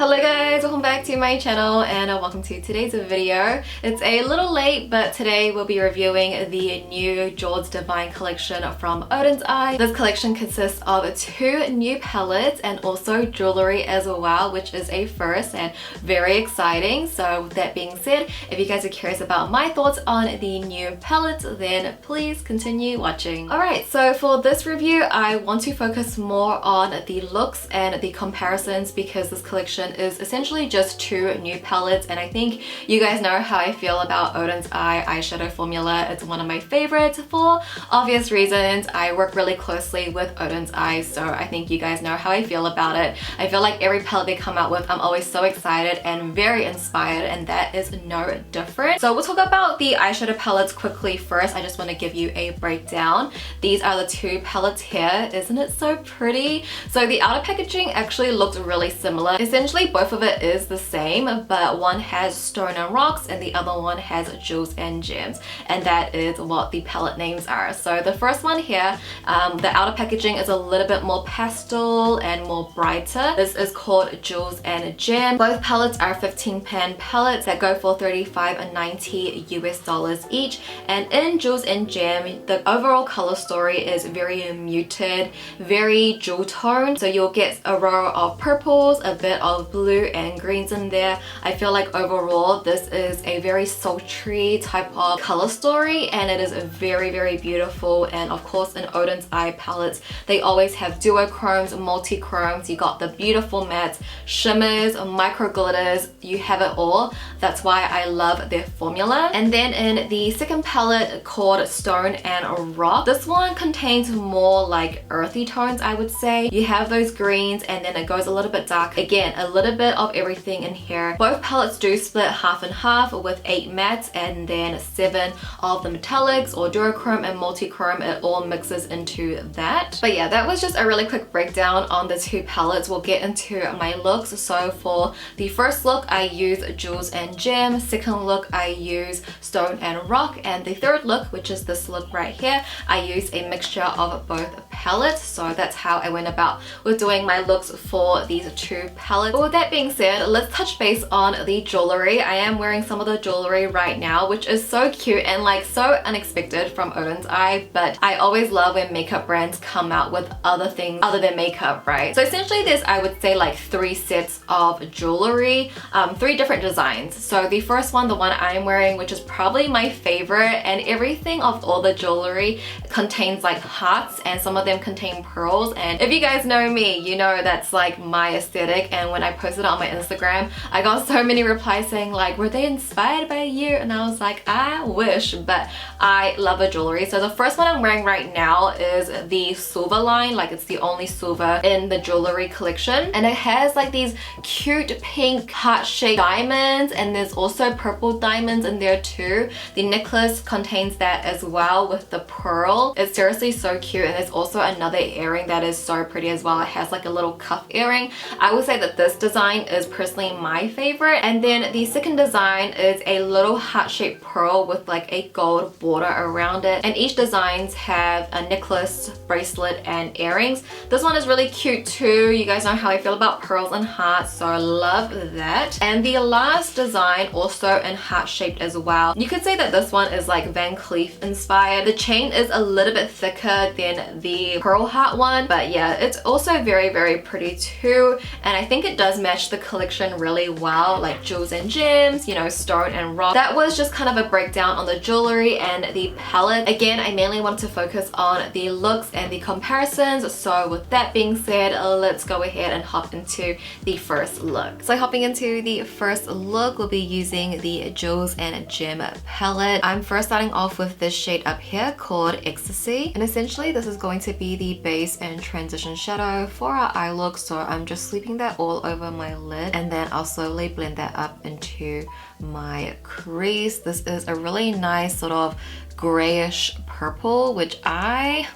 Hello guys, welcome back to my channel and welcome to today's video. It's a little late, but today we'll be reviewing the new Jord'S Divine collection from Oden'S. This collection consists of 2 new palettes and also jewelry as well, which is a first and very exciting. So with that being said, if you guys are curious about my thoughts on the new palettes, then please continue watching. Alright, so for this review, I want to focus more on the looks and the comparisons because this collection is essentially just 2 new palettes, and I think you guys know how I feel about Oden'S eyeshadow formula. It's one of my favorites for obvious reasons. I work really closely with Oden'S, so I think you guys know how I feel about it. I feel like every palette they come out with, I'm always so excited and very inspired, and that is no different. So we'll talk about the eyeshadow palettes quickly first. I just want to give you a breakdown. These are the 2 palettes here. Isn't it so pretty? So the outer packaging actually looks really similar. Essentially both of it is the same, but one has stone and rocks and the other one has jewels and gems, and that is what the palette names are. So the first one here, the outer packaging is a little bit more pastel and more brighter. This is called Jewels and Gem. Both palettes are 15 pan palettes that go for $35.90 US each, and in Jewels and Gem the overall color story is very muted, very jewel tone. So you'll get a row of purples, a bit of blue and greens in there. I feel like overall this is a very sultry type of color story, and it is very beautiful. And of course in Oden'S palettes they always have duochromes, multi-chromes. You got the beautiful mattes, shimmers, micro glitters, you have it all. That's why I love their formula. And then in the second palette called Stone and Rock, this one contains more like earthy tones, I would say. You have those greens and then it goes a little bit dark. Again, a little bit of everything in here. Both palettes do split half and half with 8 mattes and then 7 of the metallics or duochrome and multi-chrome. It all mixes into that. But yeah, that was just a really quick breakdown on the 2 palettes. We'll get into my looks. So for the first look I use Jewels and Gem, second look I use Stone and Rock, and the third look, which is this look right here, I use a mixture of both palettes. So that's how I went about with doing my looks for these 2 palettes. But with that being said, let's touch base on the jewelry. I am wearing some of the jewelry right now, which is so cute and like so unexpected from Oden'S, but I always love when makeup brands come out with other things other than makeup, right? So essentially there's, I would say, like 3 sets of jewelry, 3 different designs. So the first one, the one I'm wearing, which is probably my favorite, and everything of all the jewelry contains like hearts, and some of them contain pearls. And if you guys know me, you know that's like my aesthetic. And when I posted on my Instagram, I got so many replies saying like, were they inspired by you? And I was like, I wish, but I love the jewelry. So the first one I'm wearing right now is the silver line. Like, it's the only silver in the jewelry collection, and it has like these cute pink heart-shaped diamonds, and there's also purple diamonds in there too. The necklace contains that as well with the pearl. It's seriously so cute. And there's also another earring that is so pretty as well. It has like a little cuff earring. I would say that this design is personally my favorite. And then the second design is a little heart-shaped pearl with like a gold border around it, and each designs have a necklace, bracelet, and earrings. This one is really cute too. You guys know how I feel about pearls and hearts, so I love that. And the last design, also in heart-shaped as well. You could say that this one is like Van Cleef inspired. The chain is a little bit thicker than the pearl heart one, but yeah, it's also very pretty too. And I think it does match the collection really well, like Jewels and Gems, you know, Stone and Rock. That was just kind of a breakdown on the jewelry and the palette. Again, I mainly want to focus on the looks and the comparisons. So with that being said, let's go ahead and hop into the first look. So hopping into the first look, we'll be using the Jewels and Gem palette. I'm first starting off with this shade up here called Ecstasy, and essentially this is going to be the base and transition shadow for our eye look. So I'm just sweeping that all over my lid, and then I'll slowly blend that up into my crease. This is a really nice sort of grayish purple, which I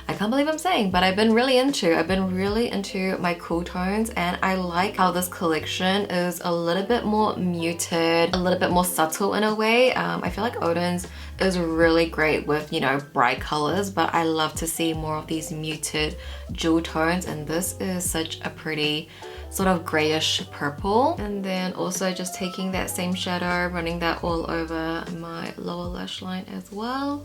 can't believe I'm saying, but I've been really into my cool tones, and I like how this collection is a little bit more muted, a little bit more subtle in a way. I feel like Oden'S is really great with, you know, bright colors, but I love to see more of these muted jewel tones, and this is such a pretty sort of grayish purple. And then also just taking that same shadow, running that all over my lower lash line as well.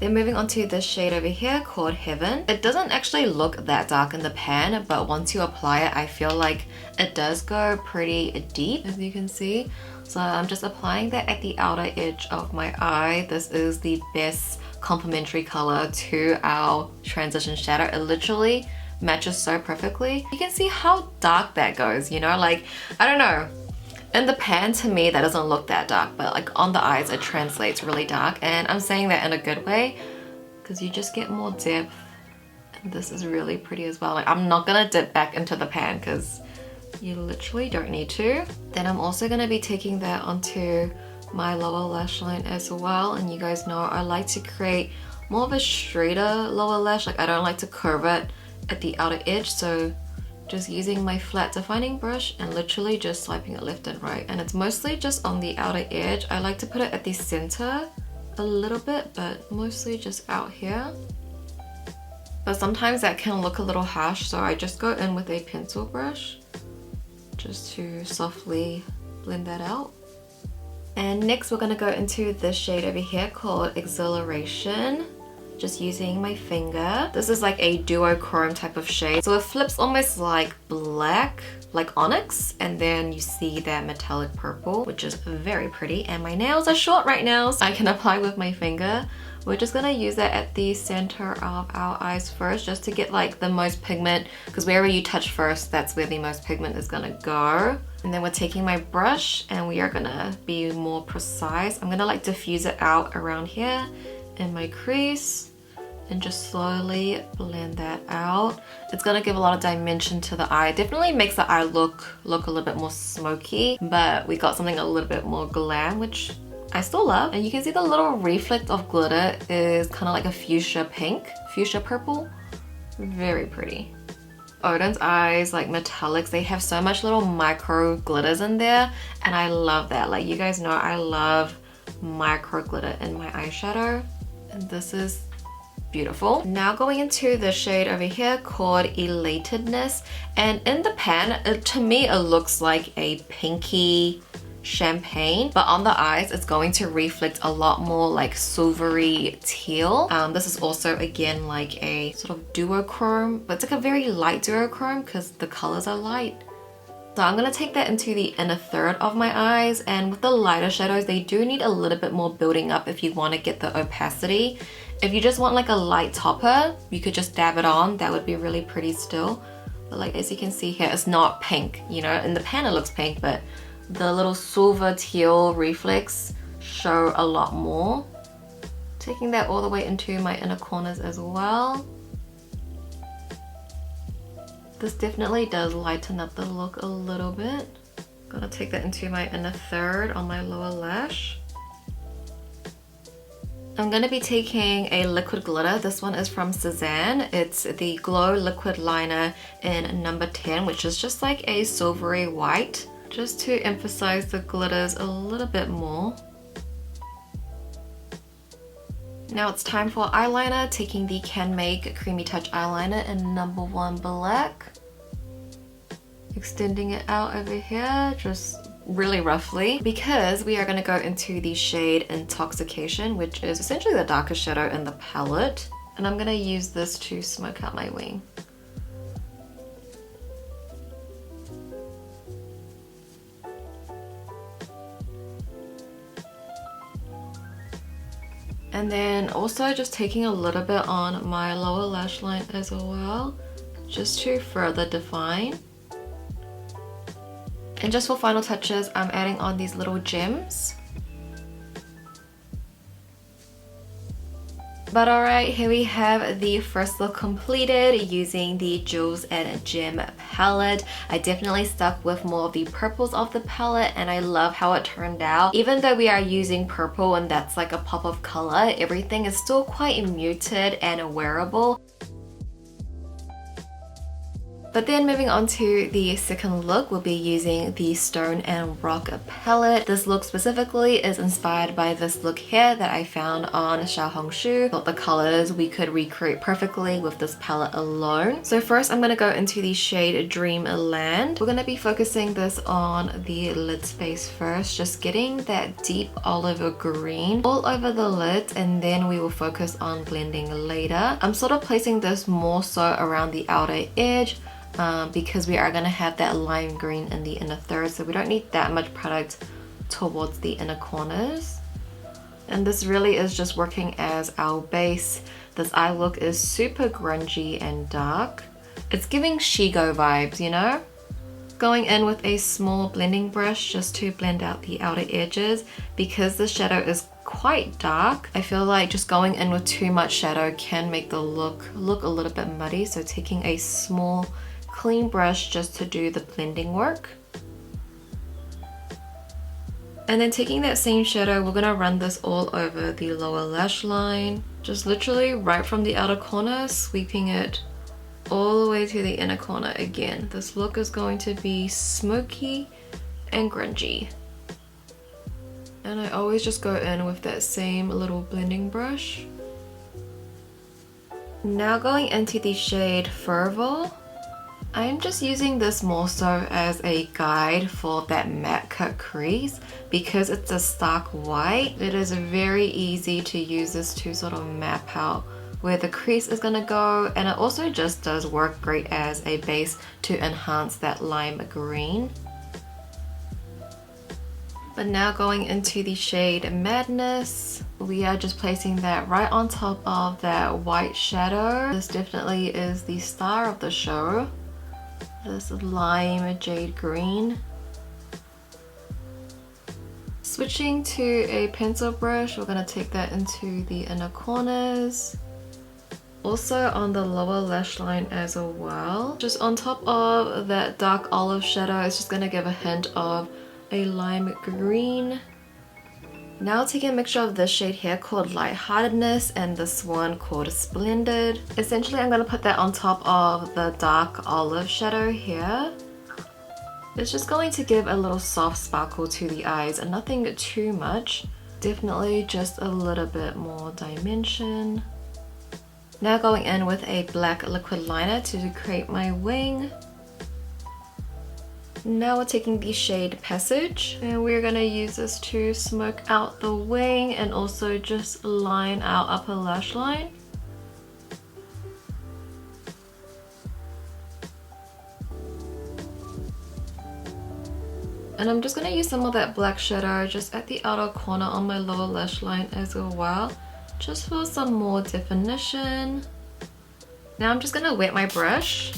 Then moving on to this shade over here called Heaven. It doesn't actually look that dark in the pan, but once you apply it, I feel like it does go pretty deep, as you can see. So I'm just applying that at the outer edge of my eye. This is the best complementary color to our transition shadow. It literally matches so perfectly. You can see how dark that goes, you know, like, I don't know. In the pan, to me, that doesn't look that dark, but like on the eyes, it translates really dark. And I'm saying that in a good way because you just get more depth. And this is really pretty as well. Like, I'm not gonna dip back into the pan because you literally don't need to. Then I'm also gonna be taking that onto my lower lash line as well. And you guys know I like to create more of a straighter lower lash. Like, I don't like to curve it at the outer edge. So just using my flat defining brush and literally just swiping it left and right. And it's mostly just on the outer edge. I like to put it at the center a little bit, but mostly just out here. But sometimes that can look a little harsh, so I just go in with a pencil brush just to softly blend that out. And next we're gonna go into this shade over here called Exhilaration. Just using my finger. This is like a duochrome type of shade. So it flips almost like black, like onyx, and then you see that metallic purple, which is very pretty. And my nails are short right now, so I can apply with my finger. We're just gonna use that at the center of our eyes first, just to get like the most pigment, because wherever you touch first, that's where the most pigment is gonna go. And then we're taking my brush and we are gonna be more precise. I'm gonna like diffuse it out around here in my crease and just slowly blend that out. It's gonna give a lot of dimension to the eye. It definitely makes the eye look a little bit more smoky, but we got something a little bit more glam, which I still love. And you can see the little reflect of glitter is kind of like a fuchsia pink, fuchsia purple. Very pretty. Oden's eyes, like metallics, they have so much little micro glitters in there, and I love that. Like, you guys know I love micro glitter in my eyeshadow, and this is beautiful. Now going into the shade over here called Elatedness, and in the pan, to me it looks like a pinky champagne, but on the eyes it's going to reflect a lot more like silvery teal. This is also again like a sort of duochrome, but it's like a very light duochrome because the colors are light. So I'm gonna take that into the inner third of my eyes, and with the lighter shadows, they do need a little bit more building up if you want to get the opacity. If you just want like a light topper, you could just dab it on. That would be really pretty still. But like, as you can see here, it's not pink, you know, in the pan it looks pink, but the little silver teal reflex show a lot more. Taking that all the way into my inner corners as well. This definitely does lighten up the look a little bit. Gonna take that into my inner third on my lower lash. I'm gonna be taking a liquid glitter. This one is from Cezanne. It's the Glow Liquid Liner in number 10, which is just like a silvery white, just to emphasize the glitters a little bit more. Now it's time for eyeliner, taking the Can Make Creamy Touch eyeliner in number 1 black. Extending it out over here, just really roughly, because we are going to go into the shade Intoxication, which is essentially the darkest shadow in the palette. And I'm going to use this to smoke out my wing. And then also just taking a little bit on my lower lash line as well, just to further define. And just for final touches, I'm adding on these little gems. But alright, here we have the first look completed using the Jewels and Gem palette. I definitely stuck with more of the purples of the palette, and I love how it turned out. Even though we are using purple and that's like a pop of color, everything is still quite muted and wearable. But then moving on to the second look, we'll be using the Stone and Rock palette. This look specifically is inspired by this look here that I found on Xiaohongshu. Thought the colors we could recreate perfectly with this palette alone. So first I'm going to go into the shade Dreamland. We're going to be focusing this on the lid space first, just getting that deep olive green all over the lid, and then we will focus on blending later. I'm sort of placing this more so around the outer edge, because we are going to have that lime green in the inner third, so we don't need that much product towards the inner corners. And this really is just working as our base. This eye look is super grungy and dark. It's giving Shigo vibes, you know? Going in with a small blending brush just to blend out the outer edges. Because the shadow is quite dark, I feel like just going in with too much shadow can make the look a little bit muddy, so taking a small clean brush just to do the blending work. And then taking that same shadow, we're gonna run this all over the lower lash line, just literally right from the outer corner, sweeping it all the way to the inner corner again. This look is going to be smoky and grungy. And I always just go in with that same little blending brush. Now going into the shade Fervor. I'm just using this more so as a guide for that matte cut crease. Because it's a stark white, it is very easy to use this to sort of map out where the crease is gonna go, and it also just does work great as a base to enhance that lime green. But now going into the shade Madness, we are just placing that right on top of that white shadow. This definitely is the star of the show. This lime jade green. Switching to a pencil brush, we're going to take that into the inner corners. Also on the lower lash line as well. Just on top of that dark olive shadow, it's just going to give a hint of a lime green. Now taking a mixture of this shade here called Lightheartedness and this one called Splendid. Essentially I'm going to put that on top of the dark olive shadow here. It's just going to give a little soft sparkle to the eyes and nothing too much. Definitely just a little bit more dimension. Now going in with a black liquid liner to create my wing. Now we're taking the shade Passage and we're going to use this to smoke out the wing and also just line our upper lash line. And I'm just going to use some of that black shadow just at the outer corner on my lower lash line as well, just for some more definition. Now I'm just going to wet my brush.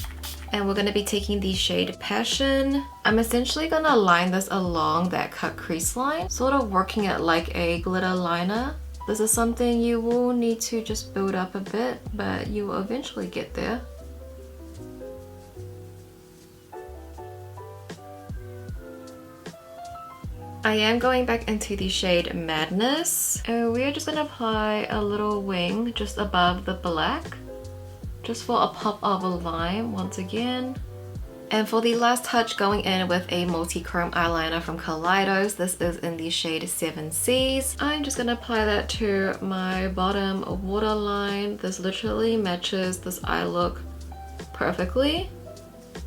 And we're going to be taking the shade Passion. I'm essentially going to line this along that cut crease line, sort of working it like a glitter liner. This is something you will need to just build up a bit, but you will eventually get there. I am going back into the shade Madness, and we're just going to apply a little wing just above the black. Just for a pop of a lime once again. And for the last touch, going in with a multi-chrome eyeliner from Kaleidos. This is in the shade 7 Seas. I'm just going to apply that to my bottom waterline. This literally matches this eye look perfectly.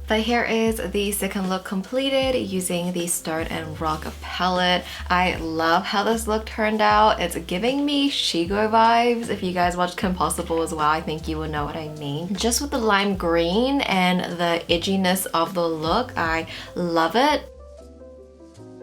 But here is the second look completed using the Stone and Rock palette. I love how this look turned out. It's giving me Shigo vibes. If you guys watched Kim Possible as well, I think you will know what I mean. Just with the lime green and the edginess of the look, I love it.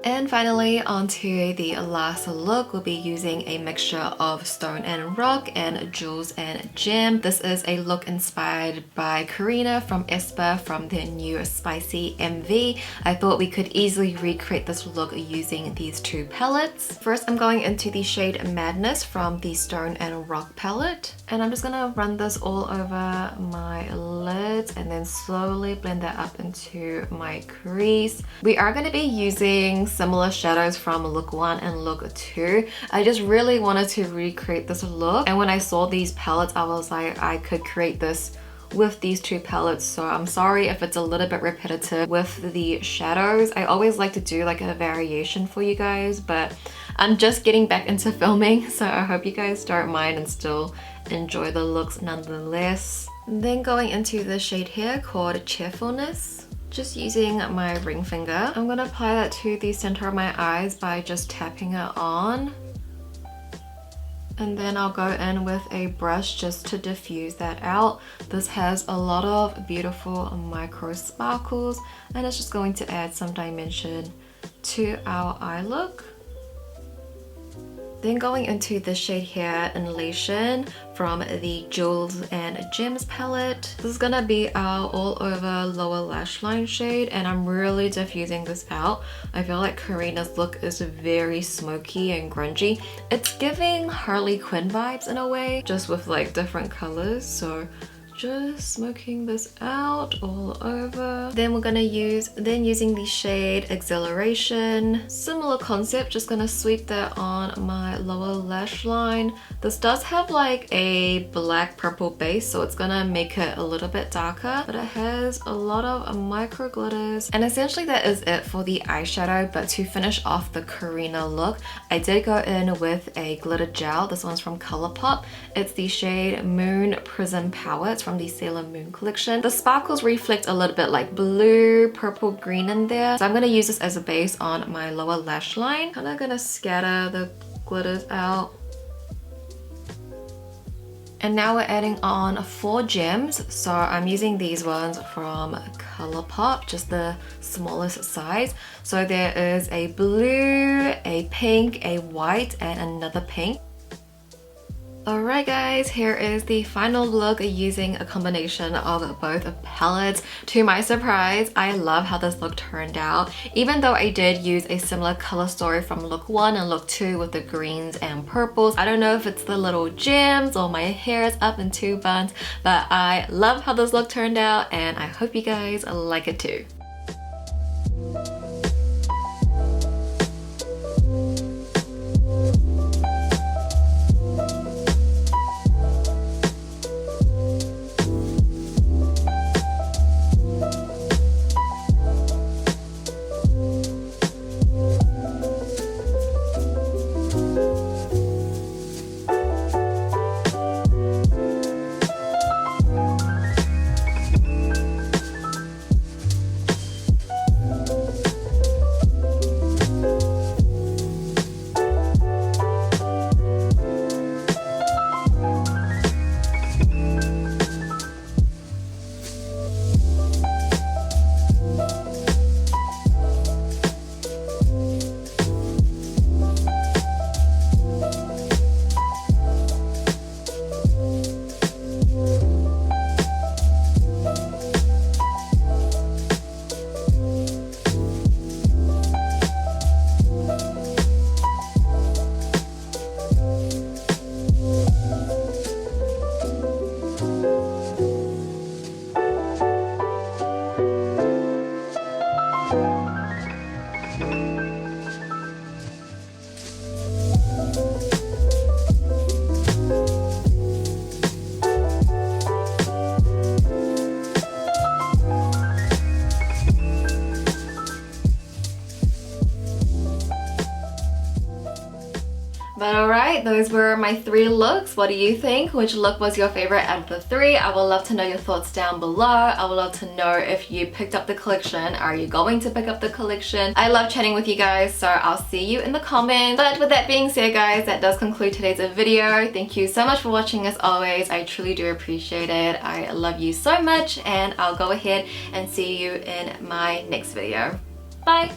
And finally, onto the last look, we'll be using a mixture of Stone and Rock and Jewels and Gem. This is a look inspired by Karina from aespa from their new Spicy MV. I thought we could easily recreate this look using these two palettes. First, I'm going into the shade Madness from the Stone and Rock palette. And I'm just gonna run this all over my lids and then slowly blend that up into my crease. We are gonna be using similar shadows from look 1 and look 2. I just really wanted to recreate this look, and when I saw these palettes I was like, I could create this with these two palettes, so I'm sorry if it's a little bit repetitive with the shadows. I always like to do like a variation for you guys, but I'm just getting back into filming, so I hope you guys don't mind and still enjoy the looks nonetheless. Then going into the shade here called Cheerfulness. Just using my ring finger, I'm gonna apply that to the center of my eyes by just tapping it on. And then I'll go in with a brush just to diffuse that out. This has a lot of beautiful micro sparkles and it's just going to add some dimension to our eye look. Then going into the shade here, Elation, from the Jewels and Gems palette. This is gonna be our all over lower lash line shade, and I'm really diffusing this out. I feel like Karina's look is very smoky and grungy. It's giving Harley Quinn vibes in a way, just with like different colors. So just smoking this out all over. Then we're gonna using the shade Exhilaration. Similar concept, just gonna sweep that on my lower lash line. This does have like a black purple base, so it's gonna make it a little bit darker, but it has a lot of micro glitters. And essentially that is it for the eyeshadow, but to finish off the Karina look, I did go in with a glitter gel. This one's from ColourPop. It's the shade Moon Prism Power. It's from the Sailor Moon collection. The sparkles reflect a little bit like blue, purple, green in there. So I'm gonna use this as a base on my lower lash line. Kind of gonna scatter the glitters out. And now we're adding on 4 gems. So I'm using these ones from ColourPop, just the smallest size. So there is a blue, a pink, a white, and another pink. Alright guys, here is the final look using a combination of both palettes. To my surprise, I love how this look turned out. Even though I did use a similar color story from look 1 and look 2 with the greens and purples. I don't know if it's the little gems or my hair is up in 2 buns, but I love how this look turned out and I hope you guys like it too. But alright, those were my 3 looks. What do you think? Which look was your favorite out of the 3? I would love to know your thoughts down below. I would love to know if you picked up the collection. Are you going to pick up the collection? I love chatting with you guys, so I'll see you in the comments. But with that being said guys, that does conclude today's video. Thank you so much for watching as always. I truly do appreciate it. I love you so much and I'll go ahead and see you in my next video. Bye!